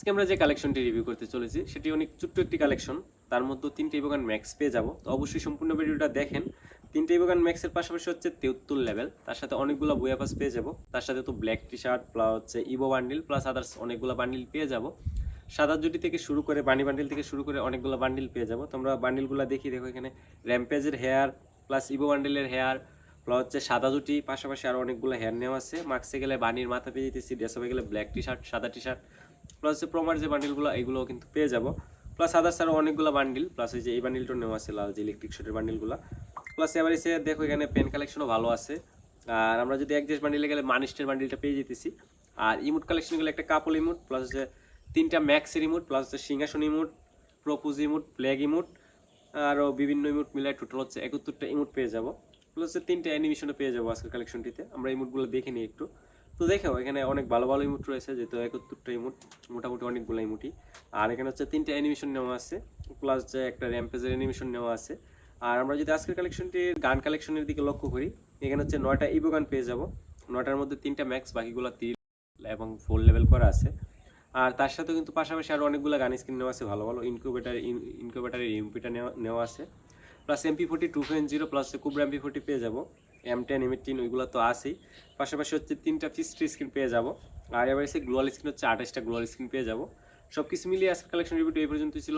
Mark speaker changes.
Speaker 1: আজকে আমরা যে কালেকশনটি রিভিউ করতে চলেছি সেটি অনেক ছোট্ট একটি কালেকশন। তার মধ্যে তিনটে ইভোগান ম্যাক্স পেয়ে যাব। তো অবশ্যই সম্পূর্ণ ভিডিওটা দেখেন। তিনটে ইভোগান ম্যাক্সের পাশাপাশি হচ্ছে 73 লেভেল, তার সাথে অনেকগুলো বইয়া পাস পেয়ে যাব। তার সাথে তো ব্ল্যাক টি শার্ট প্লাস হচ্ছে ইভো বান্ডিল প্লাস আদার্স অনেকগুলো বান্ডিল পেয়ে যাব। সাদা জুটি থেকে শুরু করে বানি বান্ডিল থেকে শুরু করে অনেকগুলো বান্ডিল পেয়ে যাব। তোমরা বান্ডিলগুলো দেখি, দেখো এখানে র্যাম্পেজের হেয়ার প্লাস ইভো বান্ডিলের হেয়ার প্লাস হচ্ছে সাদা জুটি, পাশাপাশি আরো অনেকগুলো হেয়ার নেওয়া আছে। মার্কসে গেলে বানির মাথা পেয়ে যেতেছি, ড্রেসে গেলে ব্ল্যাক টি শার্ট সাদা টি শার্ট প্লাস হচ্ছে প্রোমার যে বান্ডিলগুলো এগুলোও কিন্তু পেয়ে যাব। প্লাস আদার্স আরও অনেকগুলো বান্ডিল, প্লাস এই যে এই বান্ডিলটা নেওয়া আছে লাল যে ইলেকট্রিক শটের বান্ডিলগুলো। প্লাস এবার এসে দেখো এখানে পেন কালেকশনও ভালো আছে। আর আমরা যদি একজেস্ট বান্ডিলে গেলে মানিস্টের বান্ডিলটা পেয়ে যেতেছি। আর ইমোট কালেকশন গেলে একটা কাপল ইমোট প্লাস হচ্ছে তিনটা ম্যাক্সের ইমোট প্লাস হচ্ছে সিংহাসন emote, propose emote, plague emote, আরও বিভিন্ন ইমোট মিলাই টোটাল হচ্ছে 71টা ইমোট পেয়ে যাব। প্লাস হচ্ছে তিনটা অ্যানিমেশনও পেয়ে যাবো আজকের কালেকশনটিতে। আমরা ইমোটগুলো দেখে নিই একটু। তো দেখো এখানে অনেক ভালো ভালো ইমোট রয়েছে, যেহেতু 71টা ইমোট মোটামুটি অনেকগুলো ইমোটই। আর এখানে হচ্ছে তিনটা অ্যানিমেশন নেওয়া আছে, প্লাস হচ্ছে একটা র্যাম্পেজের অ্যানিমেশন নেওয়া আছে। আর আমরা যদি আজকের কালেকশনটির গান কালেকশনের দিকে লক্ষ্য করি, এখানে হচ্ছে 9টা ইভো গান পেয়ে যাব। 9টার মধ্যে তিনটা ম্যাক্স, বাকিগুলো 3 এবং 4 লেভেল করা আছে। আর তার সাথে কিন্তু পাশাপাশি আরো অনেকগুলো গান স্কিন নেওয়া আছে, ভালো ভালো ইনকিউবেটারের ইউপিটা নেওয়া আছে। প্লাস MP40 2.0 প্লাস কুবরা MP40 পেয়ে যাব। M10 M18 ওইগুলো তো আছেই। পাশাপাশি হচ্ছে তিনটা ফিস্ট্রি স্ক্রিন পেয়ে যাব। আর এবার এসে গ্লোয়াল স্ক্রিন হচ্ছে 28টা গ্লোয়াল স্ক্রিন পেয়ে যাব। সবকিছু মিলিয়ে আজকের কালেকশন রিভিউটা এই পর্যন্তই ছিল।